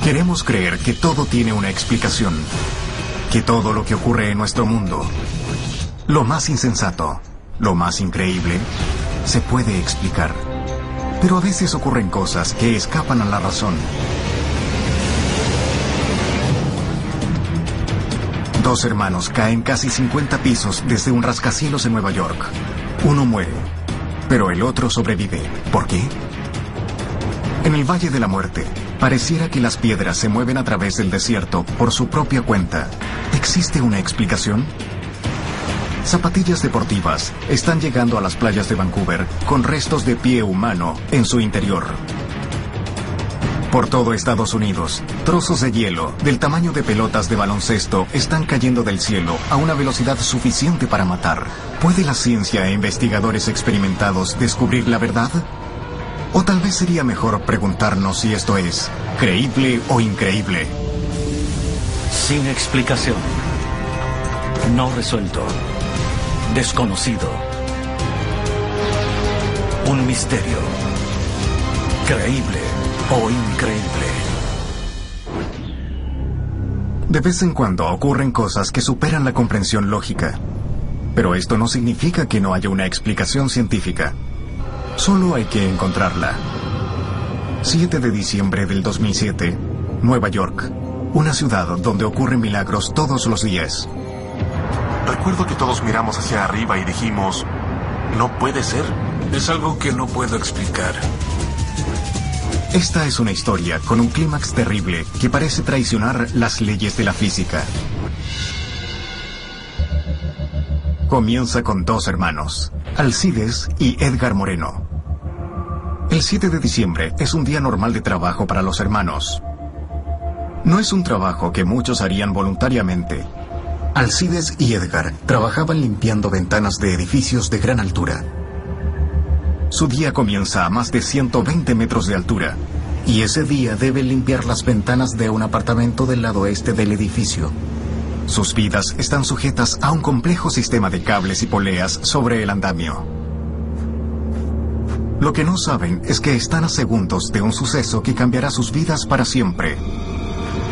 Queremos creer que todo tiene una explicación, que todo lo que ocurre en nuestro mundo, lo más insensato, lo más increíble, se puede explicar. Pero a veces ocurren cosas que escapan a la razón. Dos hermanos caen casi 50 pisos desde un rascacielos en Nueva York. Uno muere, pero el otro sobrevive. ¿Por qué? En el Valle de la Muerte, pareciera que las piedras se mueven a través del desierto por su propia cuenta. ¿Existe una explicación? Zapatillas deportivas están llegando a las playas de Vancouver con restos de pie humano en su interior. Por todo Estados Unidos, trozos de hielo del tamaño de pelotas de baloncesto están cayendo del cielo a una velocidad suficiente para matar. ¿Puede la ciencia e investigadores experimentados descubrir la verdad? O tal vez sería mejor preguntarnos si esto es creíble o increíble. Sin explicación. No resuelto. Desconocido. Un misterio. Creíble o increíble. De vez en cuando ocurren cosas que superan la comprensión lógica. Pero esto no significa que no haya una explicación científica. Solo hay que encontrarla. 7 de diciembre del 2007, Nueva York. Una ciudad donde ocurren milagros todos los días. Recuerdo que todos miramos hacia arriba y dijimos, no puede ser. Es algo que no puedo explicar. Esta es una historia con un clímax terrible que parece traicionar las leyes de la física. Comienza con dos hermanos, Alcides y Edgar Moreno. El 7 de diciembre es un día normal de trabajo para los hermanos. No es un trabajo que muchos harían voluntariamente. Alcides y Edgar trabajaban limpiando ventanas de edificios de gran altura. Su día comienza a más de 120 metros de altura, y ese día deben limpiar las ventanas de un apartamento del lado este del edificio. Sus vidas están sujetas a un complejo sistema de cables y poleas sobre el andamio. Lo que no saben es que están a segundos de un suceso que cambiará sus vidas para siempre.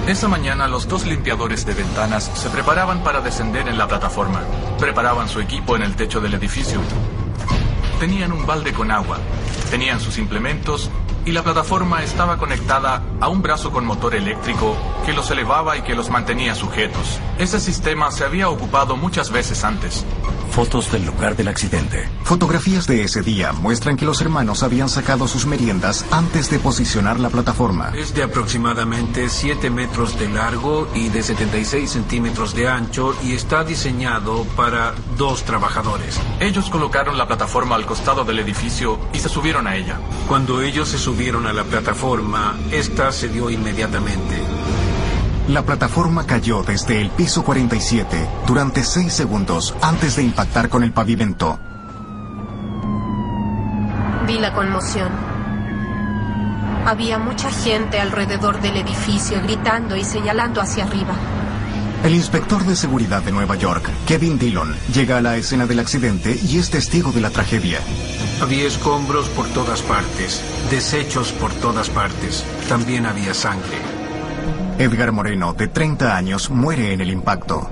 Esa mañana los dos limpiadores de ventanas se preparaban para descender en la plataforma. Preparaban su equipo en el techo del edificio. Tenían un balde con agua, tenían sus implementos y la plataforma estaba conectada a un brazo con motor eléctrico que los elevaba y que los mantenía sujetos. Ese sistema se había ocupado muchas veces antes. Fotos del lugar del accidente. Fotografías de ese día muestran que los hermanos habían sacado sus meriendas antes de posicionar la plataforma. Es de aproximadamente 7 metros de largo y de 76 centímetros de ancho y está diseñado para 2 trabajadores. Ellos colocaron la plataforma al costado del edificio y se subieron a ella. Cuando ellos se subieron a la plataforma, esta se dio inmediatamente. La plataforma cayó desde el piso 47 durante 6 segundos antes de impactar con el pavimento. Vi la conmoción. Había mucha gente alrededor del edificio gritando y señalando hacia arriba. El inspector de seguridad de Nueva York, Kevin Dillon, llega a la escena del accidente y es testigo de la tragedia. Había escombros por todas partes, desechos por todas partes. También había sangre. Edgar Moreno, de 30 años, muere en el impacto.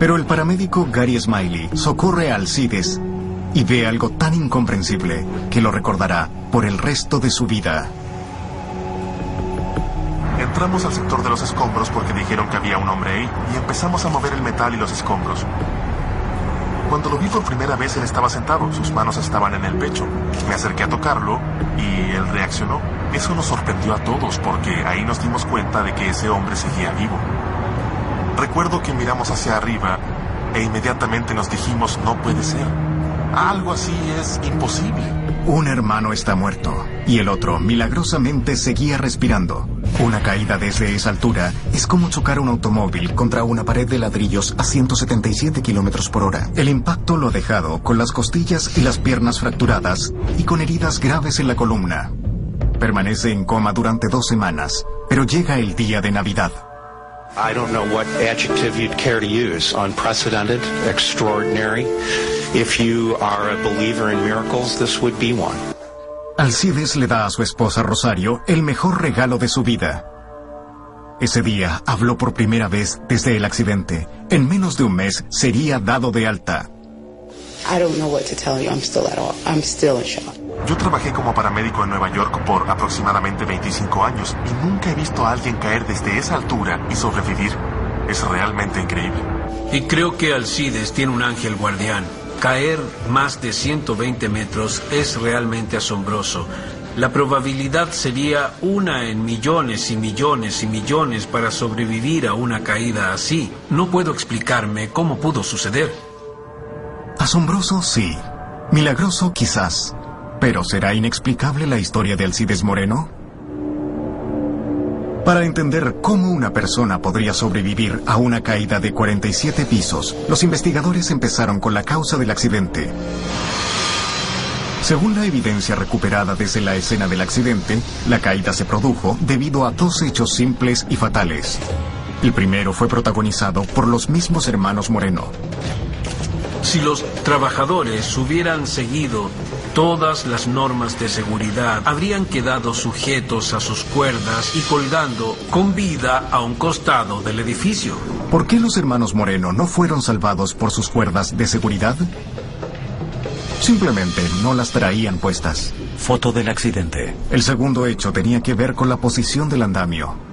Pero el paramédico Gary Smiley socorre a Alcides y ve algo tan incomprensible que lo recordará por el resto de su vida. Entramos al sector de los escombros porque dijeron que había un hombre ahí y empezamos a mover el metal y los escombros. Cuando lo vi por primera vez, él estaba sentado, sus manos estaban en el pecho. Me acerqué a tocarlo y él reaccionó. Eso nos sorprendió a todos porque ahí nos dimos cuenta de que ese hombre seguía vivo. Recuerdo que miramos hacia arriba e inmediatamente nos dijimos, no puede ser. Algo así es imposible. Un hermano está muerto y el otro milagrosamente seguía respirando. Una caída desde esa altura es como chocar un automóvil contra una pared de ladrillos a 177 kilómetros por hora. El impacto lo ha dejado con las costillas y las piernas fracturadas y con heridas graves en la columna. Permanece en coma durante 2 semanas, pero llega el día de Navidad. I don't know what adjective you'd care to use. Unprecedented, extraordinary. If you are a believer in miracles, this would be one. Alcides le da a su esposa Rosario el mejor regalo de su vida. Ese día habló por primera vez desde el accidente. En menos de un mes sería dado de alta. I don't know what to tell you. I'm still in shock. Yo trabajé como paramédico en Nueva York por aproximadamente 25 años y nunca he visto a alguien caer desde esa altura y sobrevivir. Es realmente increíble. Y creo que Alcides tiene un ángel guardián. Caer más de 120 metros es realmente asombroso. La probabilidad sería 1 en millones y millones y millones para sobrevivir a una caída así. No puedo explicarme cómo pudo suceder. Asombroso, sí. Milagroso, quizás. ¿Pero será inexplicable la historia de Alcides Moreno? Para entender cómo una persona podría sobrevivir a una caída de 47 pisos, los investigadores empezaron con la causa del accidente. Según la evidencia recuperada desde la escena del accidente, la caída se produjo debido a 2 hechos simples y fatales. El primero fue protagonizado por los mismos hermanos Moreno. Si los trabajadores hubieran seguido todas las normas de seguridad, habrían quedado sujetos a sus cuerdas y colgando con vida a un costado del edificio. ¿Por qué los hermanos Moreno no fueron salvados por sus cuerdas de seguridad? Simplemente no las traían puestas. Foto del accidente. El segundo hecho tenía que ver con la posición del andamio.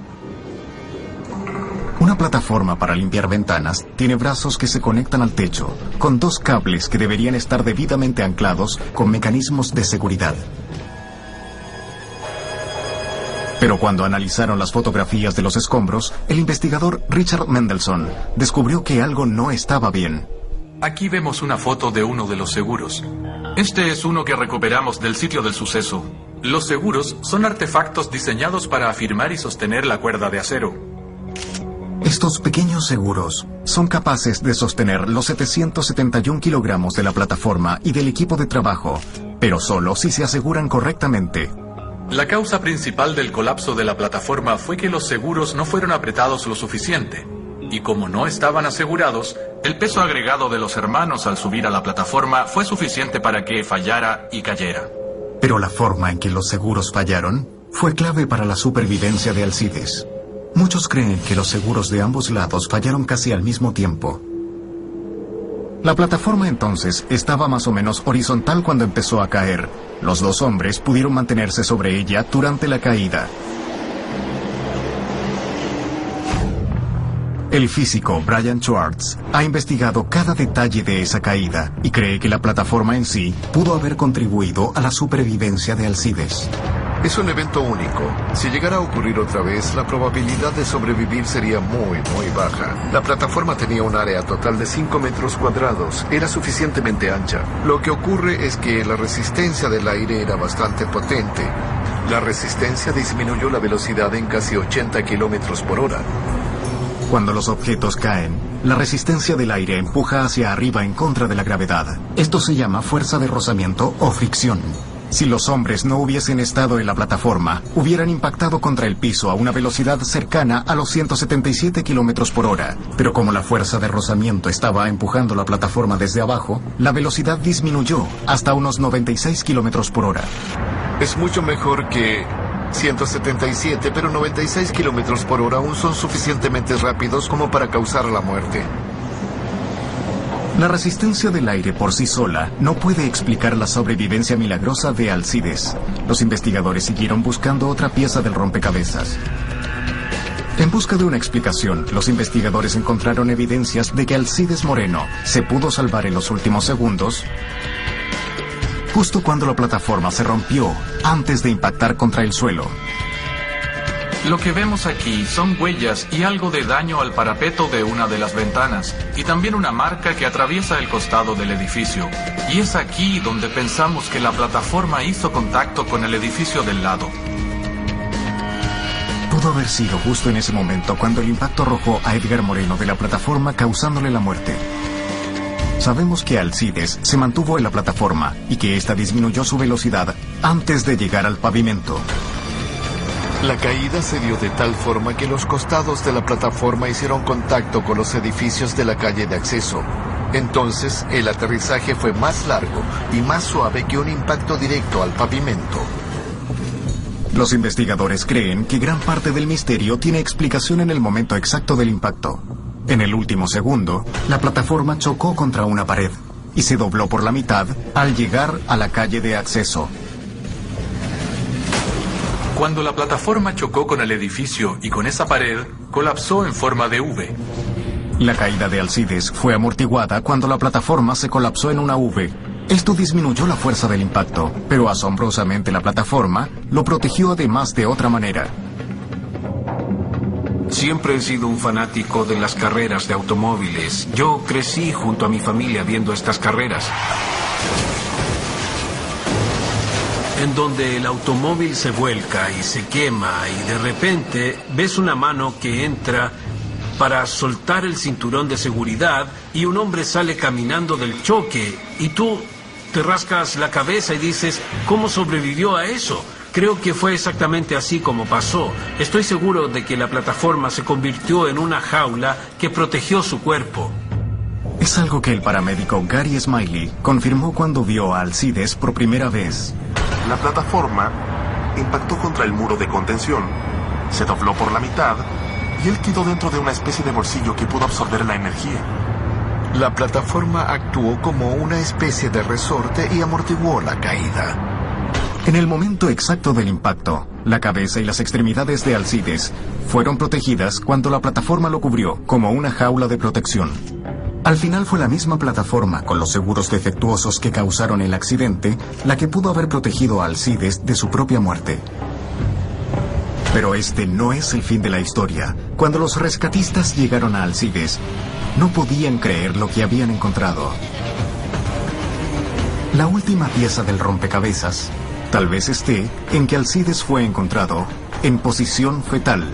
Una plataforma para limpiar ventanas tiene brazos que se conectan al techo, con 2 cables que deberían estar debidamente anclados con mecanismos de seguridad. Pero cuando analizaron las fotografías de los escombros, el investigador Richard Mendelson descubrió que algo no estaba bien. Aquí vemos una foto de uno de los seguros. Este es uno que recuperamos del sitio del suceso. Los seguros son artefactos diseñados para afirmar y sostener la cuerda de acero. Estos pequeños seguros son capaces de sostener los 771 kilogramos de la plataforma y del equipo de trabajo, pero solo si se aseguran correctamente. La causa principal del colapso de la plataforma fue que los seguros no fueron apretados lo suficiente. Y como no estaban asegurados, el peso agregado de los hermanos al subir a la plataforma fue suficiente para que fallara y cayera. Pero la forma en que los seguros fallaron fue clave para la supervivencia de Alcides. Muchos creen que los seguros de ambos lados fallaron casi al mismo tiempo. La plataforma entonces estaba más o menos horizontal cuando empezó a caer. Los 2 hombres pudieron mantenerse sobre ella durante la caída. El físico Brian Schwartz ha investigado cada detalle de esa caída y cree que la plataforma en sí pudo haber contribuido a la supervivencia de Alcides. Es un evento único. Si llegara a ocurrir otra vez, la probabilidad de sobrevivir sería muy baja. La plataforma tenía un área total de 5 metros cuadrados. Era suficientemente ancha. Lo que ocurre es que la resistencia del aire era bastante potente. La resistencia disminuyó la velocidad en casi 80 kilómetros por hora. Cuando los objetos caen, la resistencia del aire empuja hacia arriba en contra de la gravedad. Esto se llama fuerza de rozamiento o fricción. Si los hombres no hubiesen estado en la plataforma, hubieran impactado contra el piso a una velocidad cercana a los 177 kilómetros por hora. Pero como la fuerza de rozamiento estaba empujando la plataforma desde abajo, la velocidad disminuyó hasta unos 96 kilómetros por hora. Es mucho mejor que 177, pero 96 kilómetros por hora aún son suficientemente rápidos como para causar la muerte. La resistencia del aire por sí sola no puede explicar la sobrevivencia milagrosa de Alcides. Los investigadores siguieron buscando otra pieza del rompecabezas. En busca de una explicación, los investigadores encontraron evidencias de que Alcides Moreno se pudo salvar en los últimos segundos, justo cuando la plataforma se rompió antes de impactar contra el suelo. Lo que vemos aquí son huellas y algo de daño al parapeto de una de las ventanas, y también una marca que atraviesa el costado del edificio. Y es aquí donde pensamos que la plataforma hizo contacto con el edificio del lado. Pudo haber sido justo en ese momento cuando el impacto arrojó a Edgar Moreno de la plataforma, causándole la muerte. Sabemos que Alcides se mantuvo en la plataforma y que ésta disminuyó su velocidad antes de llegar al pavimento. La caída se dio de tal forma que los costados de la plataforma hicieron contacto con los edificios de la calle de acceso. Entonces, el aterrizaje fue más largo y más suave que un impacto directo al pavimento. Los investigadores creen que gran parte del misterio tiene explicación en el momento exacto del impacto. En el último segundo, la plataforma chocó contra una pared y se dobló por la mitad al llegar a la calle de acceso. Cuando la plataforma chocó con el edificio y con esa pared, colapsó en forma de V. La caída de Alcides fue amortiguada cuando la plataforma se colapsó en una V. Esto disminuyó la fuerza del impacto, pero asombrosamente la plataforma lo protegió además de otra manera. Siempre he sido un fanático de las carreras de automóviles. Yo crecí junto a mi familia viendo estas carreras, en donde el automóvil se vuelca y se quema y de repente ves una mano que entra para soltar el cinturón de seguridad y un hombre sale caminando del choque y tú te rascas la cabeza y dices, ¿cómo sobrevivió a eso? Creo que fue exactamente así como pasó. Estoy seguro de que la plataforma se convirtió en una jaula que protegió su cuerpo. Es algo que el paramédico Gary Smiley confirmó cuando vio a Alcides por primera vez. La plataforma impactó contra el muro de contención, se dobló por la mitad y él quedó dentro de una especie de bolsillo que pudo absorber la energía. La plataforma actuó como una especie de resorte y amortiguó la caída. En el momento exacto del impacto, la cabeza y las extremidades de Alcides fueron protegidas cuando la plataforma lo cubrió como una jaula de protección. Al final fue la misma plataforma, con los seguros defectuosos que causaron el accidente, la que pudo haber protegido a Alcides de su propia muerte. Pero este no es el fin de la historia. Cuando los rescatistas llegaron a Alcides, no podían creer lo que habían encontrado. La última pieza del rompecabezas tal vez esté en que Alcides fue encontrado en posición fetal.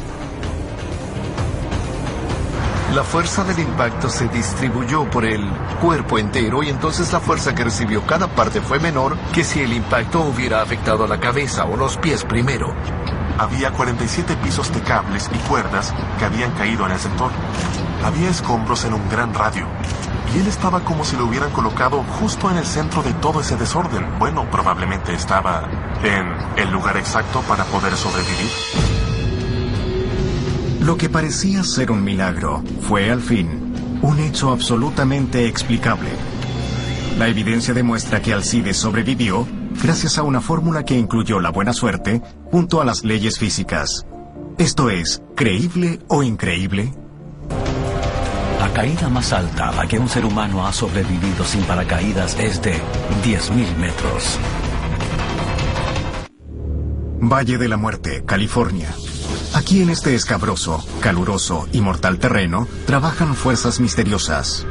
La fuerza del impacto se distribuyó por el cuerpo entero y entonces la fuerza que recibió cada parte fue menor que si el impacto hubiera afectado a la cabeza o los pies primero. Había 47 pisos de cables y cuerdas que habían caído en el sector. Había escombros en un gran radio. Y él estaba como si lo hubieran colocado justo en el centro de todo ese desorden. Bueno, probablemente estaba en el lugar exacto para poder sobrevivir. Lo que parecía ser un milagro fue, al fin, un hecho absolutamente explicable. La evidencia demuestra que Alcides sobrevivió gracias a una fórmula que incluyó la buena suerte junto a las leyes físicas. ¿Esto es creíble o increíble? La caída más alta a la que un ser humano ha sobrevivido sin paracaídas es de 10.000 metros. Valle de la Muerte, California. Aquí en este escabroso, caluroso y mortal terreno trabajan fuerzas misteriosas.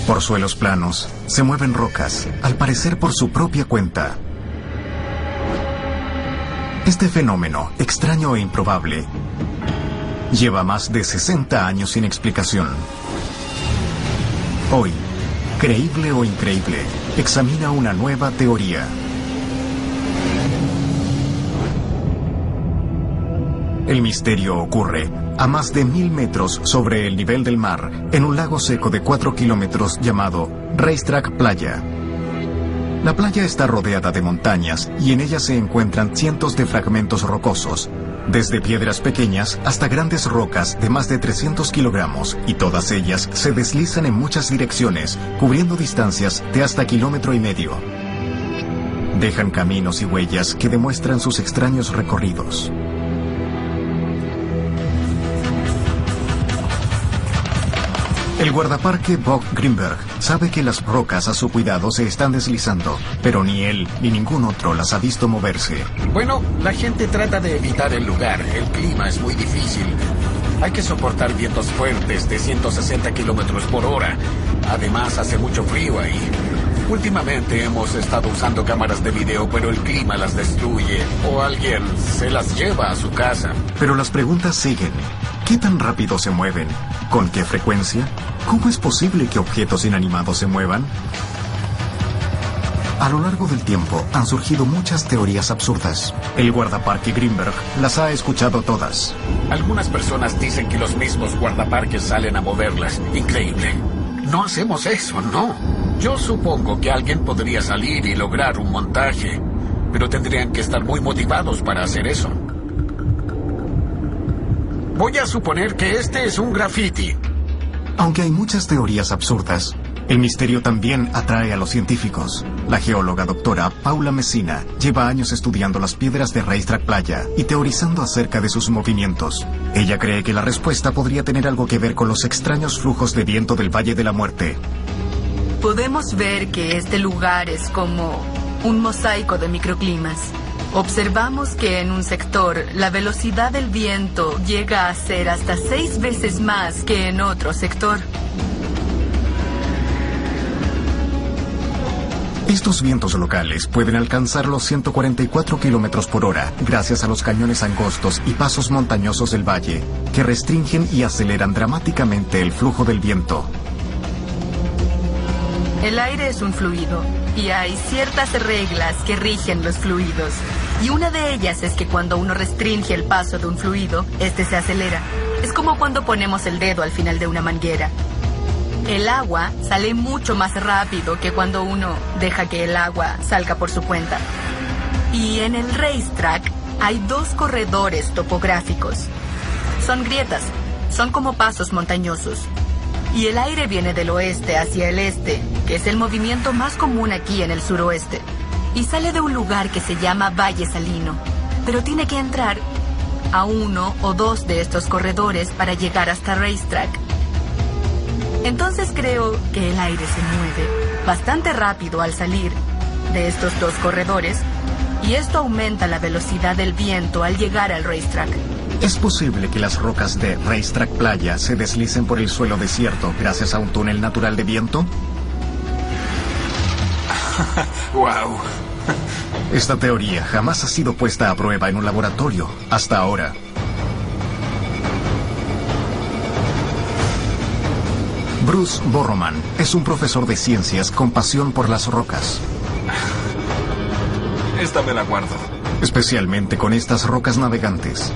Por suelos planos se mueven rocas, al parecer por su propia cuenta. Este fenómeno, extraño e improbable, lleva más de 60 años sin explicación. Hoy, creíble o increíble, examina una nueva teoría. El misterio ocurre a más de 1000 metros sobre el nivel del mar, en un lago seco de 4 kilómetros llamado Racetrack Playa. La playa está rodeada de montañas y en ella se encuentran cientos de fragmentos rocosos, desde piedras pequeñas hasta grandes rocas de más de 300 kilogramos, y todas ellas se deslizan en muchas direcciones, cubriendo distancias de hasta 1,5 kilómetros. Dejan caminos y huellas que demuestran sus extraños recorridos. El guardaparque Bob Greenberg sabe que las rocas a su cuidado se están deslizando, pero ni él ni ningún otro las ha visto moverse. Bueno, la gente trata de evitar el lugar. El clima es muy difícil. Hay que soportar vientos fuertes de 160 kilómetros por hora. Además, hace mucho frío ahí. Últimamente hemos estado usando cámaras de video, pero el clima las destruye o alguien se las lleva a su casa. Pero las preguntas siguen. ¿Qué tan rápido se mueven? ¿Con qué frecuencia? ¿Cómo es posible que objetos inanimados se muevan? A lo largo del tiempo han surgido muchas teorías absurdas. El guardaparque Greenberg las ha escuchado todas. Algunas personas dicen que los mismos guardaparques salen a moverlas. Increíble. No hacemos eso, no. Yo supongo que alguien podría salir y lograr un montaje, pero tendrían que estar muy motivados para hacer eso. Voy a suponer que este es un graffiti. Aunque hay muchas teorías absurdas, el misterio también atrae a los científicos. La geóloga doctora Paula Messina lleva años estudiando las piedras de Racetrack Playa y teorizando acerca de sus movimientos. Ella cree que la respuesta podría tener algo que ver con los extraños flujos de viento del Valle de la Muerte. Podemos ver que este lugar es como un mosaico de microclimas. Observamos que en un sector la velocidad del viento llega a ser hasta 6 veces más que en otro sector. Estos vientos locales pueden alcanzar los 144 kilómetros por hora gracias a los cañones angostos y pasos montañosos del valle, que restringen y aceleran dramáticamente el flujo del viento. El aire es un fluido y hay ciertas reglas que rigen los fluidos. Y una de ellas es que cuando uno restringe el paso de un fluido, este se acelera. Es como cuando ponemos el dedo al final de una manguera. El agua sale mucho más rápido que cuando uno deja que el agua salga por su cuenta. Y en el racetrack hay 2 corredores topográficos. Son grietas, son como pasos montañosos. Y el aire viene del oeste hacia el este, que es el movimiento más común aquí en el suroeste. Y sale de un lugar que se llama Valle Salino, pero tiene que entrar a 1 o 2 de estos corredores para llegar hasta Racetrack. Entonces creo que el aire se mueve bastante rápido al salir de estos 2 corredores y esto aumenta la velocidad del viento al llegar al Racetrack. ¿Es posible que las rocas de Racetrack Playa se deslicen por el suelo desierto gracias a un túnel natural de viento? ¡Wow! Esta teoría jamás ha sido puesta a prueba en un laboratorio hasta ahora. Bruce Borroman es un profesor de ciencias con pasión por las rocas. Esta me la guardo. Especialmente con estas rocas navegantes.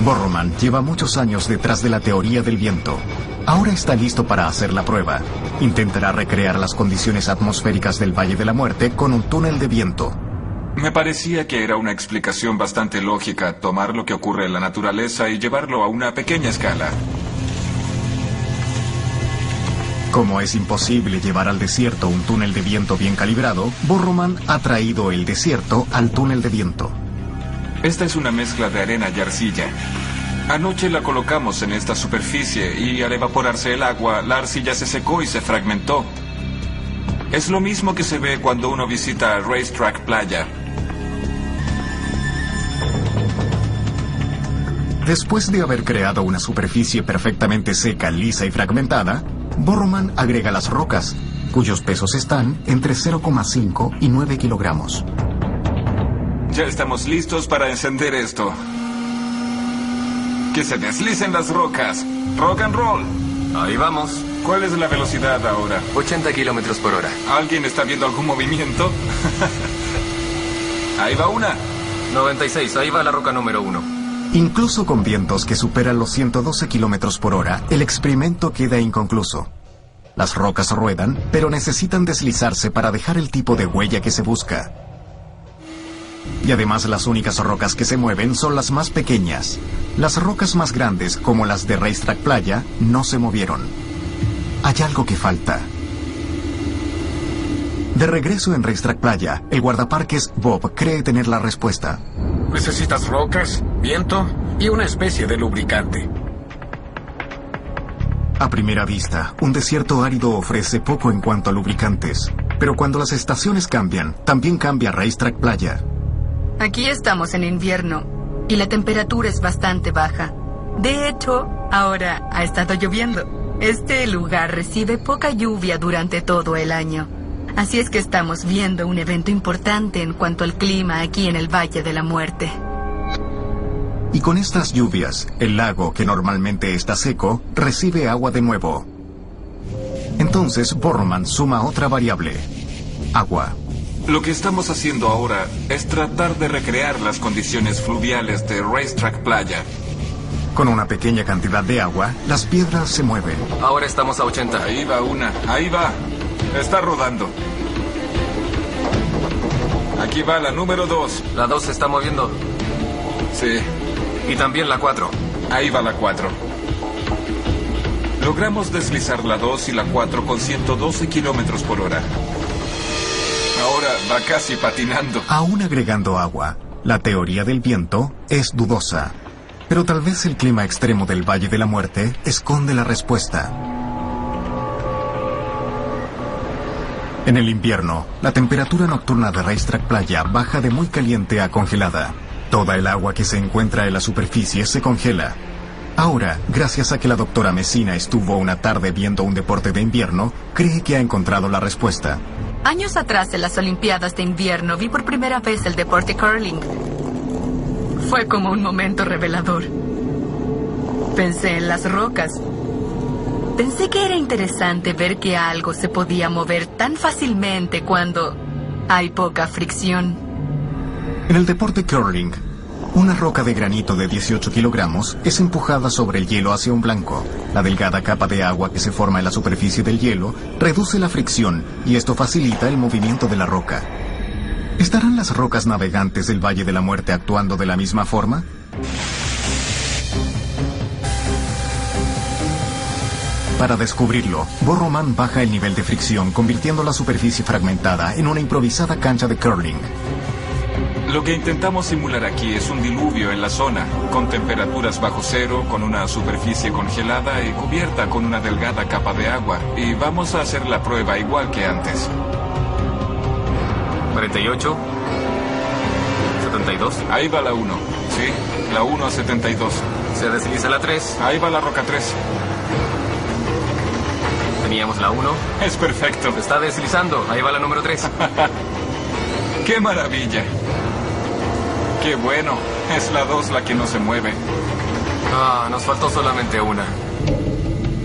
Borroman lleva muchos años detrás de la teoría del viento. Ahora está listo para hacer la prueba. Intentará recrear las condiciones atmosféricas del Valle de la Muerte con un túnel de viento. Me parecía que era una explicación bastante lógica tomar lo que ocurre en la naturaleza y llevarlo a una pequeña escala. Como es imposible llevar al desierto un túnel de viento bien calibrado, Borroman ha traído el desierto al túnel de viento. Esta es una mezcla de arena y arcilla. Anoche la colocamos en esta superficie y al evaporarse el agua, la arcilla se secó y se fragmentó. Es lo mismo que se ve cuando uno visita Racetrack Playa. Después de haber creado una superficie perfectamente seca, lisa y fragmentada, Borroman agrega las rocas, cuyos pesos están entre 0,5 y 9 kilogramos. Ya estamos listos para encender esto. Que se deslicen las rocas. Rock and roll. Ahí vamos. ¿Cuál es la velocidad ahora? 80 kilómetros por hora. ¿Alguien está viendo algún movimiento? Ahí va una. 96, ahí va la roca número 1. Incluso con vientos que superan los 112 kilómetros por hora, el experimento queda inconcluso. Las rocas ruedan, pero necesitan deslizarse para dejar el tipo de huella que se busca. Y además las únicas rocas que se mueven son las más pequeñas. Las rocas más grandes, como las de Racetrack Playa, no se movieron. Hay algo que falta. De regreso en Racetrack Playa, el guardaparques Bob cree tener la respuesta. Necesitas rocas, viento y una especie de lubricante. A primera vista, un desierto árido ofrece poco en cuanto a lubricantes. Pero cuando las estaciones cambian, también cambia Racetrack Playa. Aquí estamos en invierno y la temperatura es bastante baja. De hecho, ahora ha estado lloviendo. Este lugar recibe poca lluvia durante todo el año. Así es que estamos viendo un evento importante en cuanto al clima aquí en el Valle de la Muerte. Y con estas lluvias, el lago, que normalmente está seco, recibe agua de nuevo. Entonces, Borroman suma otra variable: agua. Lo que estamos haciendo ahora es tratar de recrear las condiciones fluviales de Racetrack Playa. Con una pequeña cantidad de agua, las piedras se mueven. Ahora estamos a 80. Ahí va una, ahí va. Está rodando. Aquí va la número 2. La 2 se está moviendo. Sí. Y también la 4. Ahí va la 4. Logramos deslizar la 2 y la 4 con 112 kilómetros por hora. Ahora va casi patinando. Aún agregando agua, la teoría del viento es dudosa. Pero tal vez el clima extremo del Valle de la Muerte esconde la respuesta. En el invierno, la temperatura nocturna de Racetrack Playa baja de muy caliente a congelada. Toda el agua que se encuentra en la superficie se congela. Ahora, gracias a que la doctora Messina estuvo una tarde viendo un deporte de invierno, cree que ha encontrado la respuesta. Años atrás, en las Olimpiadas de invierno, vi por primera vez el deporte curling. Fue como un momento revelador. Pensé en las rocas. Pensé que era interesante ver que algo se podía mover tan fácilmente cuando hay poca fricción. En el deporte curling, una roca de granito de 18 kilogramos es empujada sobre el hielo hacia un blanco. La delgada capa de agua que se forma en la superficie del hielo reduce la fricción y esto facilita el movimiento de la roca. ¿Estarán las rocas navegantes del Valle de la Muerte actuando de la misma forma? Para descubrirlo, Borroman baja el nivel de fricción, convirtiendo la superficie fragmentada en una improvisada cancha de curling. Lo que intentamos simular aquí es un diluvio en la zona, con temperaturas bajo cero, con una superficie congelada y cubierta con una delgada capa de agua. Y vamos a hacer la prueba igual que antes. 48. 72. Ahí va la 1. Sí, la 1 a 72. Se desliza la 3. Ahí va la roca 3. Teníamos la 1. Es perfecto. Se está deslizando. Ahí va la número 3. ¡Qué maravilla! ¡Qué bueno! Es la 2 la que no se mueve. Ah, nos faltó solamente una.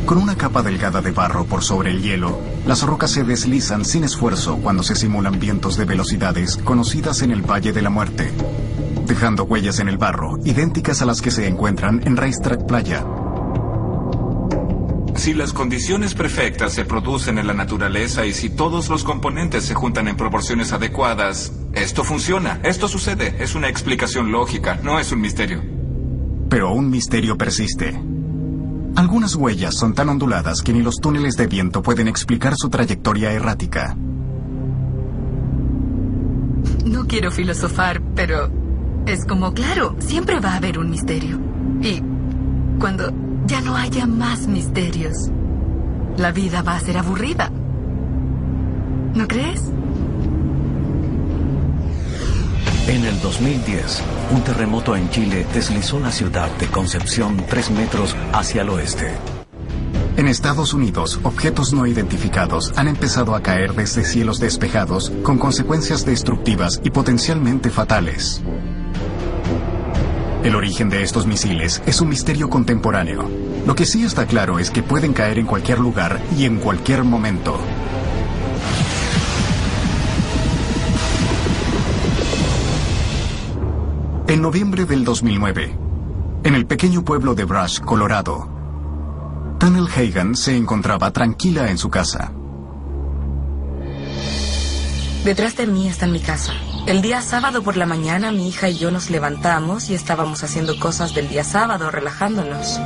Con una capa delgada de barro por sobre el hielo, las rocas se deslizan sin esfuerzo cuando se simulan vientos de velocidades conocidas en el Valle de la Muerte, dejando huellas en el barro idénticas a las que se encuentran en Racetrack Playa. Si las condiciones perfectas se producen en la naturaleza y si todos los componentes se juntan en proporciones adecuadas, esto funciona. Esto sucede. Es una explicación lógica, no es un misterio. Pero un misterio persiste. Algunas huellas son tan onduladas que ni los túneles de viento pueden explicar su trayectoria errática. No quiero filosofar, pero es como, claro, siempre va a haber un misterio. Y cuando ya no haya más misterios, la vida va a ser aburrida. ¿No crees? En el 2010, un terremoto en Chile deslizó la ciudad de Concepción 3 metros hacia el oeste. En Estados Unidos, objetos no identificados han empezado a caer desde cielos despejados con consecuencias destructivas y potencialmente fatales. El origen de estos misiles es un misterio contemporáneo. Lo que sí está claro es que pueden caer en cualquier lugar y en cualquier momento. En noviembre del 2009, en el pequeño pueblo de Brush, Colorado, Tunnel Hagan se encontraba tranquila en su casa. Detrás de mí está mi casa. El día sábado por la mañana mi hija y yo nos levantamos y estábamos haciendo cosas del día sábado, relajándonos.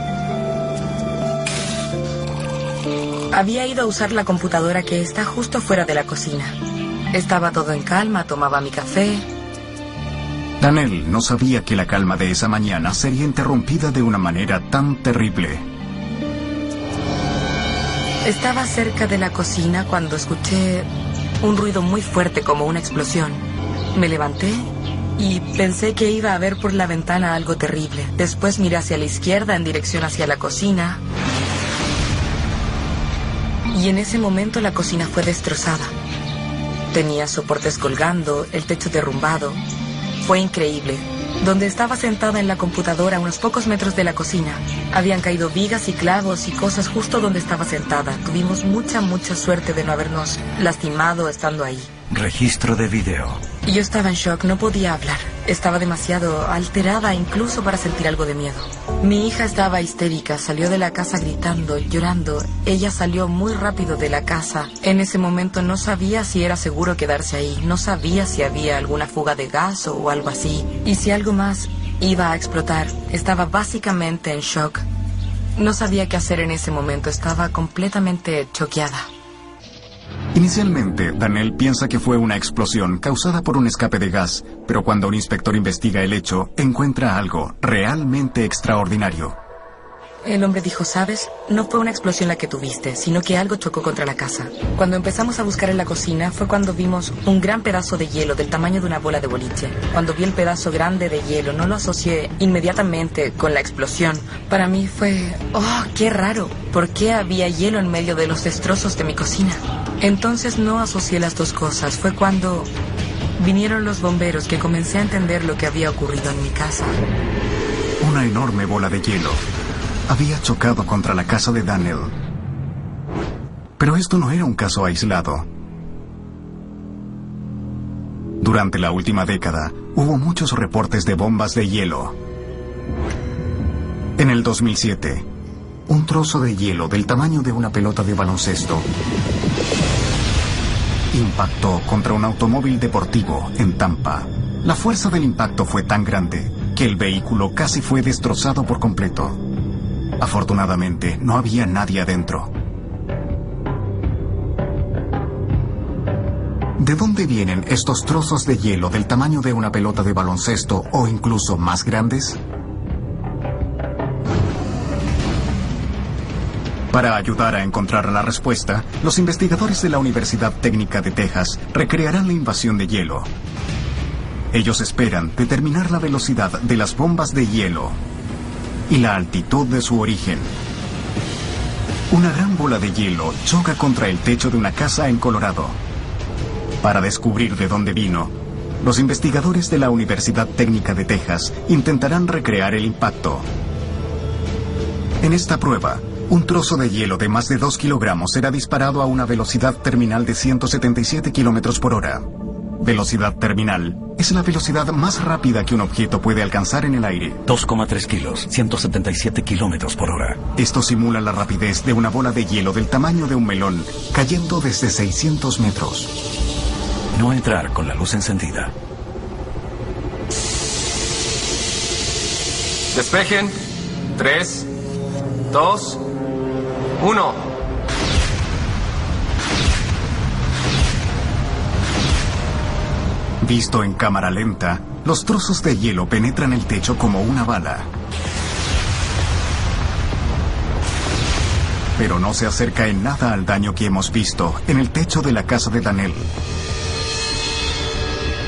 Había ido a usar la computadora que está justo fuera de la cocina. Estaba todo en calma, tomaba mi café. Daniel no sabía que la calma de esa mañana sería interrumpida de una manera tan terrible. Estaba cerca de la cocina cuando escuché un ruido muy fuerte como una explosión. Me levanté y pensé que iba a ver por la ventana algo terrible. Después miré hacia la izquierda en dirección hacia la cocina. Y en ese momento la cocina fue destrozada. Tenía soportes colgando, el techo derrumbado. Fue increíble. Donde estaba sentada en la computadora, a unos pocos metros de la cocina, habían caído vigas y clavos y cosas justo donde estaba sentada. Tuvimos mucha suerte de no habernos lastimado estando ahí. Registro de video. Yo estaba en shock, no podía hablar. Estaba demasiado alterada incluso para sentir algo de miedo. Mi hija estaba histérica, salió de la casa gritando, llorando. Ella salió muy rápido de la casa. En ese momento no sabía si era seguro quedarse ahí. No sabía si había alguna fuga de gas o algo así. Y si algo más iba a explotar. Estaba básicamente en shock. No sabía qué hacer en ese momento. Estaba completamente choqueada. Inicialmente, Daniel piensa que fue una explosión causada por un escape de gas, pero cuando un inspector investiga el hecho, encuentra algo realmente extraordinario. El hombre dijo, ¿sabes? No fue una explosión la que tuviste, sino que algo chocó contra la casa. Cuando empezamos a buscar en la cocina fue cuando vimos un gran pedazo de hielo del tamaño de una bola de boliche. Cuando vi el pedazo grande de hielo no lo asocié inmediatamente con la explosión. Para mí fue, ¡oh, qué raro! ¿Por qué había hielo en medio de los destrozos de mi cocina? Entonces no asocié las dos cosas. Fue cuando vinieron los bomberos que comencé a entender lo que había ocurrido en mi casa. Una enorme bola de hielo había chocado contra la casa de Daniel. Pero esto no era un caso aislado. Durante la última década, hubo muchos reportes de bombas de hielo. En el 2007, un trozo de hielo del tamaño de una pelota de baloncesto impactó contra un automóvil deportivo en Tampa. La fuerza del impacto fue tan grande que el vehículo casi fue destrozado por completo. Afortunadamente, no había nadie adentro. ¿De dónde vienen estos trozos de hielo del tamaño de una pelota de baloncesto o incluso más grandes? Para ayudar a encontrar la respuesta, los investigadores de la Universidad Técnica de Texas recrearán la invasión de hielo. Ellos esperan determinar la velocidad de las bombas de hielo y la altitud de su origen. Una gran bola de hielo choca contra el techo de una casa en Colorado. Para descubrir de dónde vino, los investigadores de la Universidad Técnica de Texas intentarán recrear el impacto. En esta prueba, un trozo de hielo de más de 2 kilogramos será disparado a una velocidad terminal de 177 kilómetros por hora. Velocidad terminal es la velocidad más rápida que un objeto puede alcanzar en el aire. 2,3 kilos, 177 kilómetros por hora. Esto simula la rapidez de una bola de hielo del tamaño de un melón, cayendo desde 600 metros. No entrar con la luz encendida. Despejen. 3, 2, 1. Visto en cámara lenta, los trozos de hielo penetran el techo como una bala. Pero no se acerca en nada al daño que hemos visto en el techo de la casa de Daniel.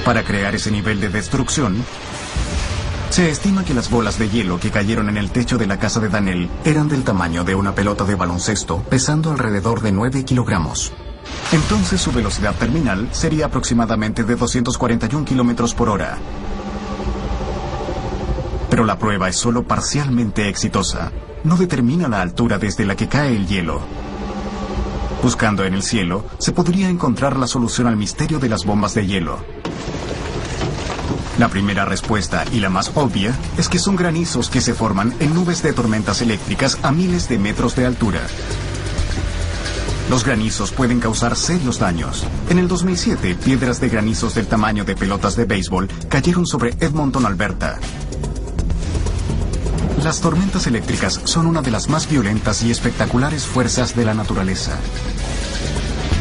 Para crear ese nivel de destrucción, se estima que las bolas de hielo que cayeron en el techo de la casa de Daniel eran del tamaño de una pelota de baloncesto, pesando alrededor de 9 kilogramos. Entonces su velocidad terminal sería aproximadamente de 241 kilómetros por hora. Pero la prueba es solo parcialmente exitosa. No determina la altura desde la que cae el hielo. Buscando en el cielo, se podría encontrar la solución al misterio de las bombas de hielo. La primera respuesta, y la más obvia, es que son granizos que se forman en nubes de tormentas eléctricas a miles de metros de altura. Los granizos pueden causar serios daños. En el 2007, piedras de granizos del tamaño de pelotas de béisbol cayeron sobre Edmonton, Alberta. Las tormentas eléctricas son una de las más violentas y espectaculares fuerzas de la naturaleza.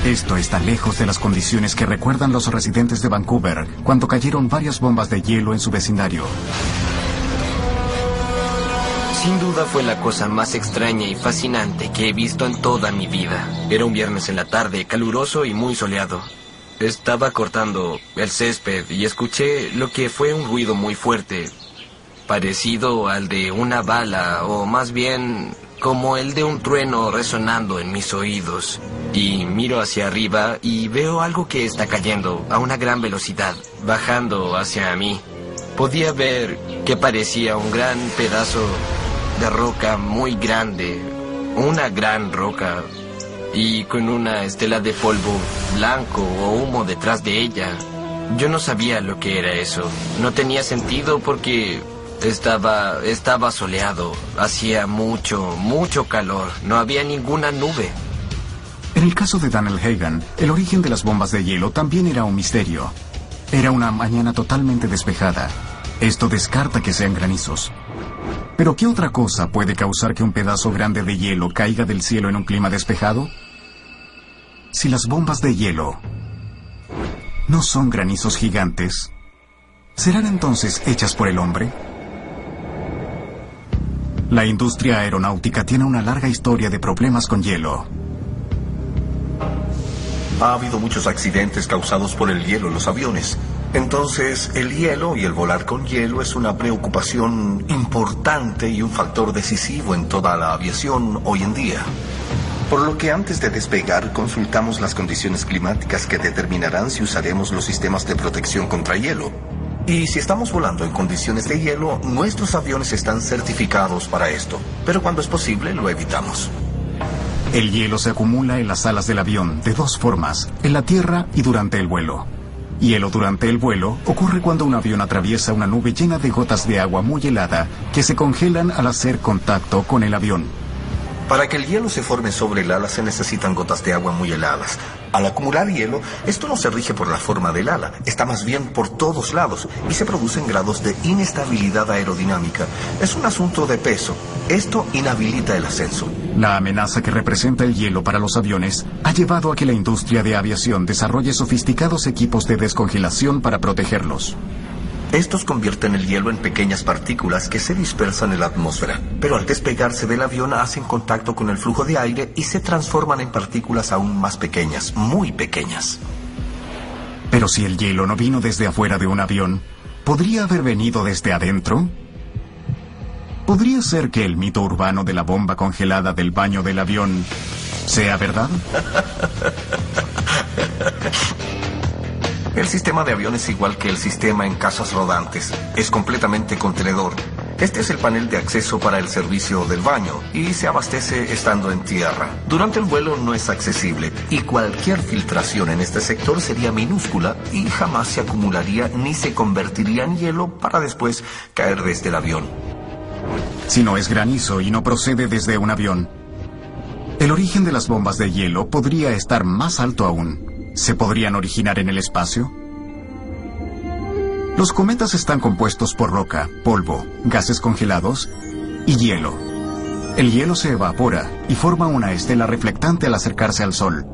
Esto está lejos de las condiciones que recuerdan los residentes de Vancouver cuando cayeron varias bombas de hielo en su vecindario. Sin duda fue la cosa más extraña y fascinante que he visto en toda mi vida. Era un viernes en la tarde, caluroso y muy soleado. Estaba cortando el césped y escuché lo que fue un ruido muy fuerte, parecido al de una bala, o más bien como el de un trueno resonando en mis oídos. Y miro hacia arriba y veo algo que está cayendo a una gran velocidad, bajando hacia mí. Podía ver que parecía un gran pedazo de roca muy grande, una gran roca. y con una estela de polvo blanco o humo detrás de ella. Yo no sabía lo que era eso. No tenía sentido porque estaba soleado. Hacía mucho calor. No había ninguna nube. En el caso de Daniel Hagan, el origen de las bombas de hielo también era un misterio. Era una mañana totalmente despejada. Esto descarta que sean granizos. ¿Pero qué otra cosa puede causar que un pedazo grande de hielo caiga del cielo en un clima despejado? Si las bombas de hielo no son granizos gigantes, ¿serán entonces hechas por el hombre? La industria aeronáutica tiene una larga historia de problemas con hielo. Ha habido muchos accidentes causados por el hielo en los aviones. Entonces, el hielo y el volar con hielo es una preocupación importante y un factor decisivo en toda la aviación hoy en día. Por lo que antes de despegar consultamos las condiciones climáticas que determinarán si usaremos los sistemas de protección contra hielo. Y si estamos volando en condiciones de hielo, nuestros aviones están certificados para esto. Pero cuando es posible, lo evitamos. El hielo se acumula en las alas del avión de dos formas, en la tierra y durante el vuelo. Hielo durante el vuelo ocurre cuando un avión atraviesa una nube llena de gotas de agua muy helada que se congelan al hacer contacto con el avión. Para que el hielo se forme sobre el ala se necesitan gotas de agua muy heladas. Al acumular hielo, esto no se rige por la forma del ala, está más bien por todos lados y se producen grados de inestabilidad aerodinámica. Es un asunto de peso. Esto inhabilita el ascenso. La amenaza que representa el hielo para los aviones ha llevado a que la industria de aviación desarrolle sofisticados equipos de descongelación para protegerlos. Estos convierten el hielo en pequeñas partículas que se dispersan en la atmósfera, pero al despegarse del avión hacen contacto con el flujo de aire y se transforman en partículas aún más pequeñas, muy pequeñas. Pero si el hielo no vino desde afuera de un avión, ¿podría haber venido desde adentro? ¿Podría ser que el mito urbano de la bomba congelada del baño del avión sea verdad? El sistema de avión es igual que el sistema en casas rodantes. Es completamente contenedor. Este es el panel de acceso para el servicio del baño y se abastece estando en tierra. Durante el vuelo no es accesible y cualquier filtración en este sector sería minúscula y jamás se acumularía ni se convertiría en hielo para después caer desde el avión. Si no es granizo y no procede desde un avión, el origen de las bombas de hielo podría estar más alto aún. ¿Se podrían originar en el espacio? Los cometas están compuestos por roca, polvo, gases congelados y hielo. El hielo se evapora y forma una estela reflectante al acercarse al Sol.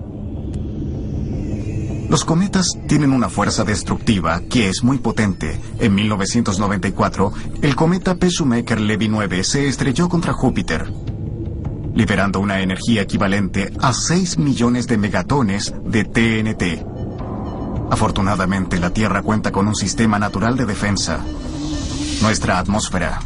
Los cometas tienen una fuerza destructiva que es muy potente. En 1994, el cometa P. Shoemaker-Levy 9 se estrelló contra Júpiter, liberando una energía equivalente a 6 millones de megatones de TNT. Afortunadamente, la Tierra cuenta con un sistema natural de defensa: nuestra atmósfera.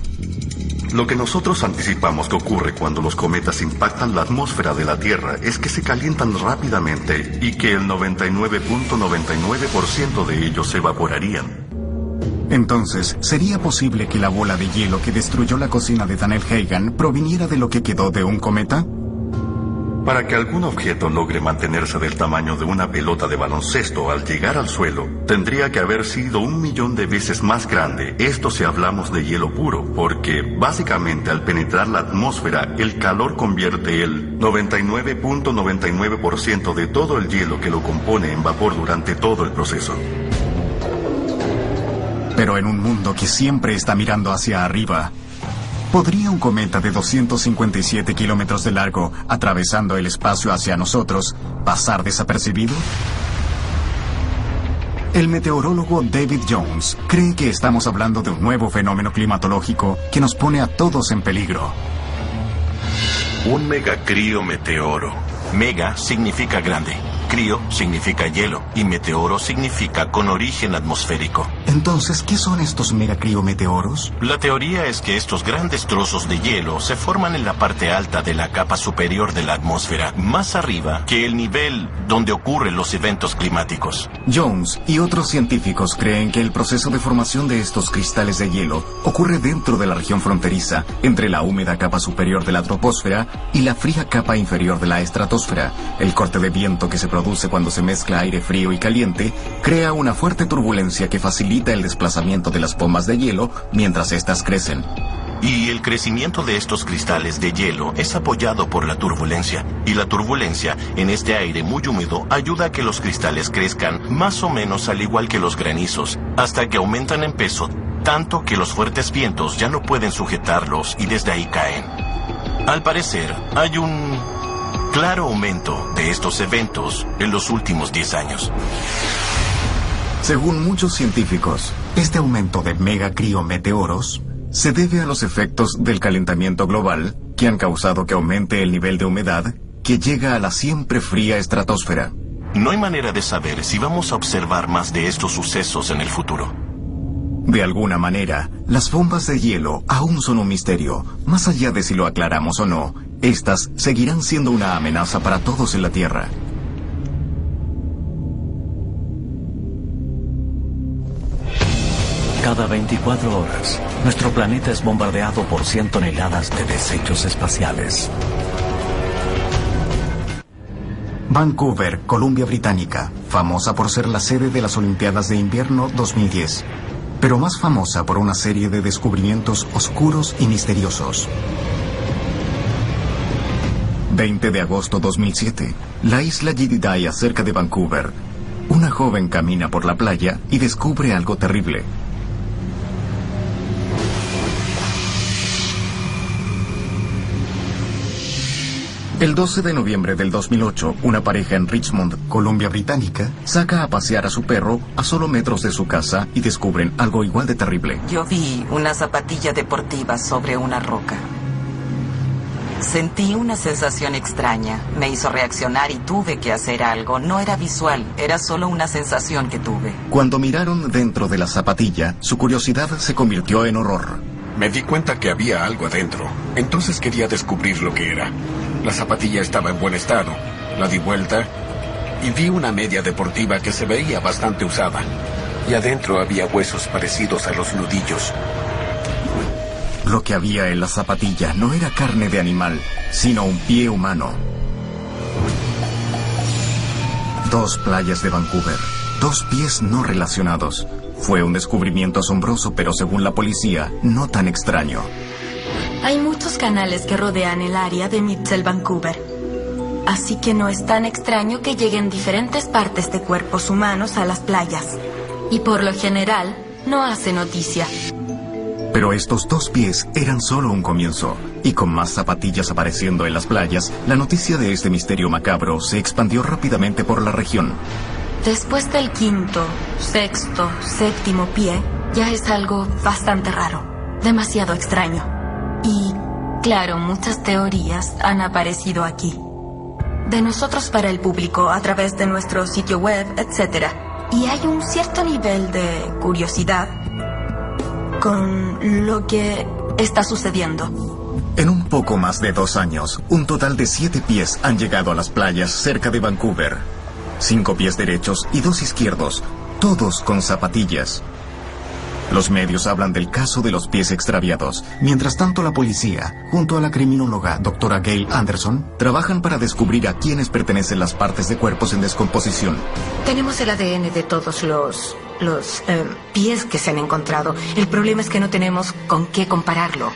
Lo que nosotros anticipamos que ocurre cuando los cometas impactan la atmósfera de la Tierra es que se calientan rápidamente y que el 99.99% de ellos se evaporarían. Entonces, ¿sería posible que la bola de hielo que destruyó la cocina de Daniel Hagan proviniera de lo que quedó de un cometa? Para que algún objeto logre mantenerse del tamaño de una pelota de baloncesto al llegar al suelo, tendría que haber sido 1 millón de veces más grande. Esto si hablamos de hielo puro, porque básicamente al penetrar la atmósfera, el calor convierte el 99.99% de todo el hielo que lo compone en vapor durante todo el proceso. Pero en un mundo que siempre está mirando hacia arriba, ¿podría un cometa de 257 kilómetros de largo, atravesando el espacio hacia nosotros, pasar desapercibido? El meteorólogo David Jones cree que estamos hablando de un nuevo fenómeno climatológico que nos pone a todos en peligro. Un megacriometeoro. Mega significa grande. Crío significa hielo y meteoro significa con origen atmosférico. Entonces, ¿qué son estos megacriometeoros? La teoría es que estos grandes trozos de hielo se forman en la parte alta de la capa superior de la atmósfera, más arriba que el nivel donde ocurren los eventos climáticos. Jones y otros científicos creen que el proceso de formación de estos cristales de hielo ocurre dentro de la región fronteriza entre la húmeda capa superior de la troposfera y la fría capa inferior de la estratosfera. El corte de viento que se produce cuando se mezcla aire frío y caliente crea una fuerte turbulencia que facilita el desplazamiento de las bombas de hielo mientras éstas crecen. Y el crecimiento de estos cristales de hielo es apoyado por la turbulencia. Y la turbulencia en este aire muy húmedo ayuda a que los cristales crezcan más o menos al igual que los granizos, hasta que aumentan en peso tanto que los fuertes vientos ya no pueden sujetarlos y desde ahí caen. Al parecer, hay un claro aumento de estos eventos en los últimos 10 años. Según muchos científicos, este aumento de megacriometeoros se debe a los efectos del calentamiento global que han causado que aumente el nivel de humedad que llega a la siempre fría estratosfera. No hay manera de saber si vamos a observar más de estos sucesos en el futuro. De alguna manera, las bombas de hielo aún son un misterio. Más allá de si lo aclaramos o no, estas seguirán siendo una amenaza para todos en la Tierra. Cada 24 horas, nuestro planeta es bombardeado por 100 toneladas de desechos espaciales. Vancouver, Columbia Británica, famosa por ser la sede de las Olimpiadas de Invierno 2010, pero más famosa por una serie de descubrimientos oscuros y misteriosos. 20 de agosto 2007, la isla Jedediah cerca de Vancouver. Una joven camina por la playa y descubre algo terrible. El 12 de noviembre del 2008, una pareja en Richmond, Columbia Británica, saca a pasear a su perro a solo metros de su casa y descubren algo igual de terrible. Yo vi una zapatilla deportiva sobre una roca. Sentí una sensación extraña. Me hizo reaccionar y tuve que hacer algo. No era visual, era solo una sensación que tuve. Cuando miraron dentro de la zapatilla, su curiosidad se convirtió en horror. Me di cuenta que había algo adentro. Entonces quería descubrir lo que era. La zapatilla estaba en buen estado. La di vuelta y vi una media deportiva que se veía bastante usada. Y adentro había huesos parecidos a los nudillos. Lo que había en la zapatilla no era carne de animal, sino un pie humano. 2 playas de Vancouver, 2 pies no relacionados. Fue un descubrimiento asombroso, pero según la policía, no tan extraño. Hay muchos canales que rodean el área de Mitchell, Vancouver. Así que no es tan extraño que lleguen diferentes partes de cuerpos humanos a las playas. Y por lo general, no hace noticia. Pero estos 2 pies eran solo un comienzo. Y con más zapatillas apareciendo en las playas, la noticia de este misterio macabro se expandió rápidamente por la región. Después del 5º, 6º, 7º pie, ya es algo bastante raro. Demasiado extraño. Y, claro, muchas teorías han aparecido aquí. De nosotros para el público, a través de nuestro sitio web, etc. Y hay un cierto nivel de curiosidad con lo que está sucediendo. En un poco más de 2 años, un total de 7 pies han llegado a las playas cerca de Vancouver. 5 pies derechos y 2 izquierdos, todos con zapatillas. Los medios hablan del caso de los pies extraviados. Mientras tanto, la policía, junto a la criminóloga Dra. Gail Anderson, trabajan para descubrir a quiénes pertenecen las partes de cuerpos en descomposición. Tenemos el ADN de todos los pies que se han encontrado. El problema es que no tenemos con qué compararlo.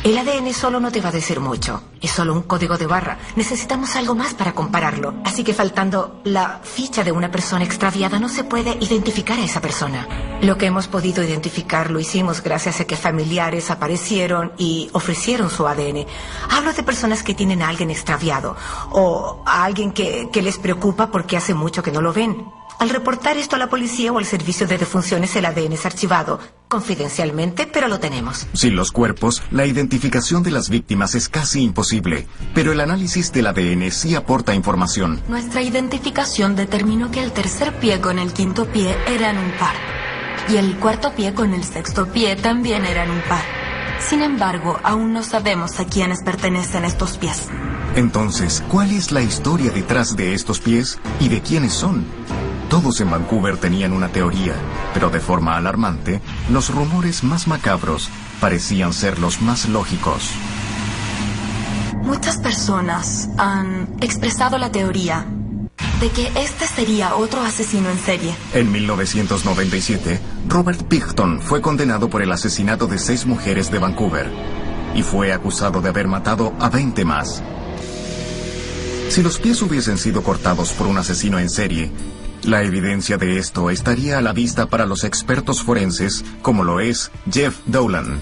El ADN solo no te va a decir mucho. Es solo un código de barra. Necesitamos algo más para compararlo. Así que faltando la ficha de una persona extraviada, no se puede identificar a esa persona. Lo que hemos podido identificar lo hicimos gracias a que familiares aparecieron y ofrecieron su ADN. Hablo de personas que tienen a alguien extraviado o a alguien que les preocupa porque hace mucho que no lo ven. Al reportar esto a la policía o al servicio de defunciones, el ADN es archivado. Confidencialmente, pero lo tenemos. Sin los cuerpos, la identificación de las víctimas es casi imposible, pero el análisis del ADN sí aporta información. Nuestra identificación determinó que el tercer pie con el quinto pie eran un par. Y el cuarto pie con el sexto pie también eran un par. Sin embargo, aún no sabemos a quiénes pertenecen estos pies. Entonces, ¿cuál es la historia detrás de estos pies y de quiénes son? Todos en Vancouver tenían una teoría, pero de forma alarmante, los rumores más macabros parecían ser los más lógicos. Muchas personas han expresado la teoría de que este sería otro asesino en serie. En 1997, Robert Picton fue condenado por el asesinato de 6 mujeres de Vancouver y fue acusado de haber matado a 20 más. Si los pies hubiesen sido cortados por un asesino en serie, la evidencia de esto estaría a la vista para los expertos forenses, como lo es Jeff Dowland.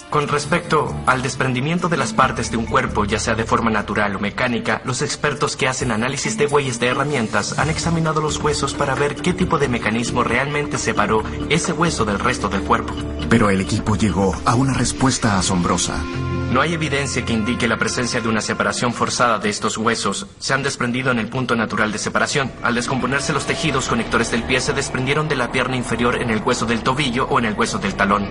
Con respecto al desprendimiento de las partes de un cuerpo, ya sea de forma natural o mecánica, los expertos que hacen análisis de huellas de herramientas han examinado los huesos para ver qué tipo de mecanismo realmente separó ese hueso del resto del cuerpo. Pero el equipo llegó a una respuesta asombrosa. No hay evidencia que indique la presencia de una separación forzada de estos huesos. Se han desprendido en el punto natural de separación. Al descomponerse los tejidos conectores del pie, se desprendieron de la pierna inferior en el hueso del tobillo o en el hueso del talón.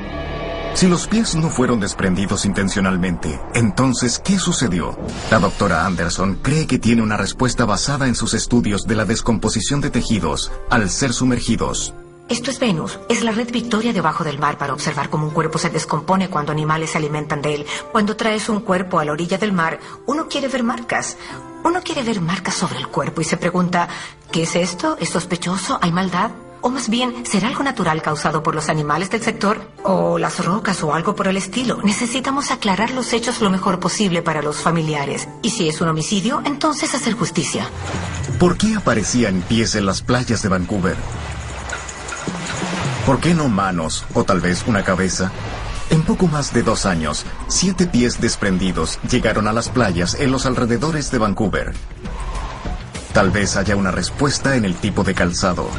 Si los pies no fueron desprendidos intencionalmente, entonces, ¿qué sucedió? La doctora Anderson cree que tiene una respuesta basada en sus estudios de la descomposición de tejidos al ser sumergidos. Esto es Venus. Es la red Victoria debajo del mar para observar cómo un cuerpo se descompone cuando animales se alimentan de él. Cuando traes un cuerpo a la orilla del mar, uno quiere ver marcas. Uno quiere ver marcas sobre el cuerpo y se pregunta, ¿qué es esto? ¿Es sospechoso? ¿Hay maldad? O más bien, ¿será algo natural causado por los animales del sector? ¿O las rocas o algo por el estilo? Necesitamos aclarar los hechos lo mejor posible para los familiares. Y si es un homicidio, entonces hacer justicia. ¿Por qué aparecían pies en las playas de Vancouver? ¿Por qué no manos o tal vez una cabeza? En poco más de 2 años, 7 pies desprendidos llegaron a las playas en los alrededores de Vancouver. Tal vez haya una respuesta en el tipo de calzado.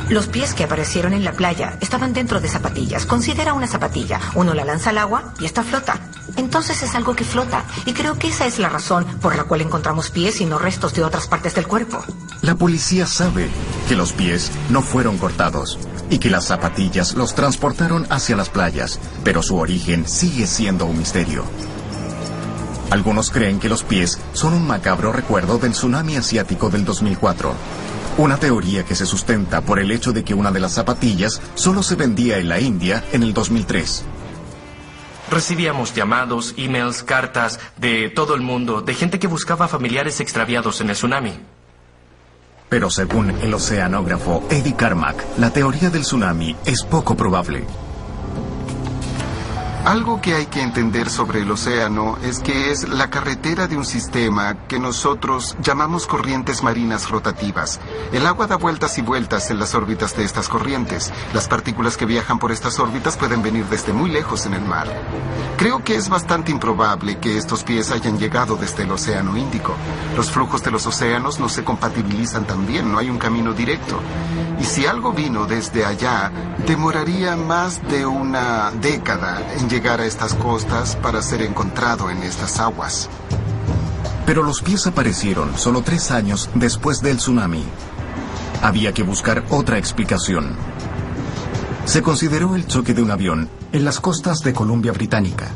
Los pies que aparecieron en la playa estaban dentro de zapatillas. Considera una zapatilla. Uno la lanza al agua y esta flota. Entonces es algo que flota. Y creo que esa es la razón por la cual encontramos pies y no restos de otras partes del cuerpo. La policía sabe que los pies no fueron cortados y que las zapatillas los transportaron hacia las playas, pero su origen sigue siendo un misterio. Algunos creen que los pies son un macabro recuerdo del tsunami asiático del 2004. Una teoría que se sustenta por el hecho de que una de las zapatillas solo se vendía en la India en el 2003. Recibíamos llamados, emails, cartas de todo el mundo, de gente que buscaba familiares extraviados en el tsunami. Pero según el oceanógrafo Eddie Carmack, la teoría del tsunami es poco probable. Algo que hay que entender sobre el océano es que es la carretera de un sistema que nosotros llamamos corrientes marinas rotativas. El agua da vueltas y vueltas en las órbitas de estas corrientes. Las partículas que viajan por estas órbitas pueden venir desde muy lejos en el mar. Creo que es bastante improbable que estos pies hayan llegado desde el Océano Índico. Los flujos de los océanos no se compatibilizan tan bien, no hay un camino directo. Y si algo vino desde allá, demoraría más de una década en llegar a estas costas para ser encontrado en estas aguas. Pero los pies aparecieron solo 3 años después del tsunami. Había que buscar otra explicación. Se consideró el choque de un avión en las costas de Columbia Británica.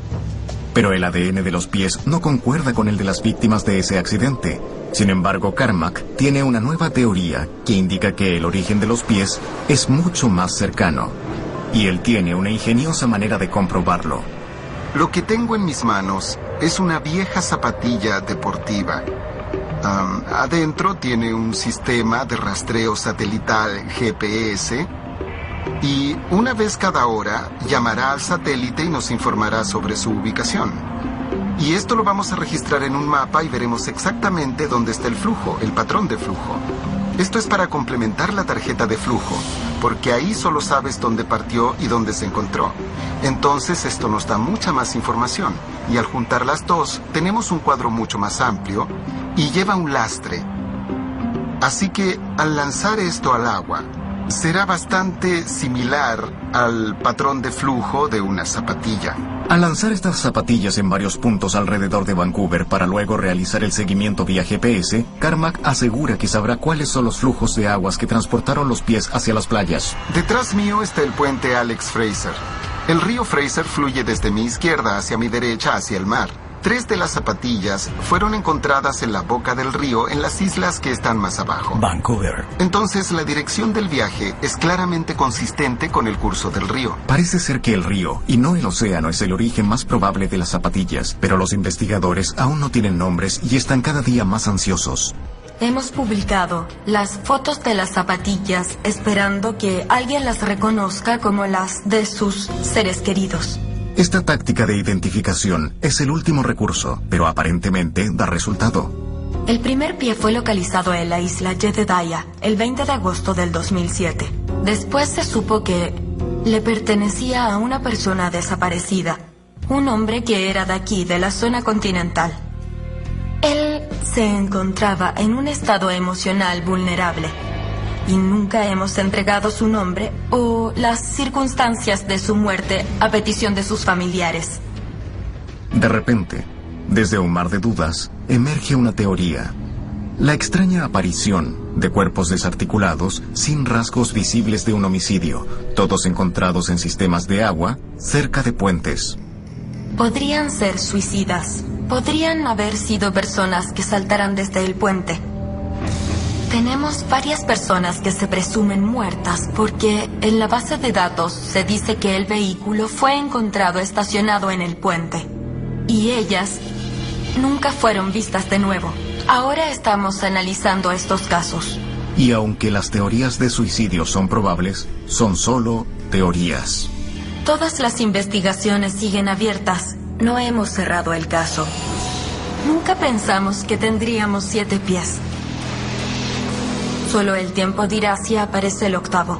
Pero el ADN de los pies no concuerda con el de las víctimas de ese accidente. Sin embargo, Carmack tiene una nueva teoría que indica que el origen de los pies es mucho más cercano. Y él tiene una ingeniosa manera de comprobarlo. Lo que tengo en mis manos es una vieja zapatilla deportiva. Adentro tiene un sistema de rastreo satelital GPS y una vez cada hora llamará al satélite y nos informará sobre su ubicación. Y esto lo vamos a registrar en un mapa y veremos exactamente dónde está el flujo, el patrón de flujo. Esto es para complementar la tarjeta de flujo, porque ahí solo sabes dónde partió y dónde se encontró. Entonces esto nos da mucha más información, y al juntar las dos, tenemos un cuadro mucho más amplio y lleva un lastre. Así que al lanzar esto al agua, será bastante similar al patrón de flujo de una zapatilla. Al lanzar estas zapatillas en varios puntos alrededor de Vancouver para luego realizar el seguimiento vía GPS, Carmack asegura que sabrá cuáles son los flujos de aguas que transportaron los pies hacia las playas. Detrás mío está el puente Alex Fraser. El río Fraser fluye desde mi izquierda hacia mi derecha hacia el mar. 3 de las zapatillas fueron encontradas en la boca del río en las islas que están más abajo. Vancouver. Entonces, la dirección del viaje es claramente consistente con el curso del río. Parece ser que el río, y no el océano, es el origen más probable de las zapatillas, pero los investigadores aún no tienen nombres y están cada día más ansiosos. Hemos publicado las fotos de las zapatillas esperando que alguien las reconozca como las de sus seres queridos. Esta táctica de identificación es el último recurso, pero aparentemente da resultado. El primer pie fue localizado en la isla Jedediah el 20 de agosto del 2007. Después se supo que le pertenecía a una persona desaparecida, un hombre que era de aquí, de la zona continental. Él se encontraba en un estado emocional vulnerable y nunca hemos entregado su nombre o las circunstancias de su muerte a petición de sus familiares. De repente, desde un mar de dudas, emerge una teoría. La extraña aparición de cuerpos desarticulados sin rasgos visibles de un homicidio, todos encontrados en sistemas de agua cerca de puentes. Podrían ser suicidas. Podrían haber sido personas que saltaran desde el puente. Tenemos varias personas que se presumen muertas porque en la base de datos se dice que el vehículo fue encontrado estacionado en el puente. Y ellas nunca fueron vistas de nuevo. Ahora estamos analizando estos casos. Y aunque las teorías de suicidio son probables, son solo teorías. Todas las investigaciones siguen abiertas. No hemos cerrado el caso. Nunca pensamos que tendríamos 7 pies. Solo el tiempo dirá si aparece el 8º.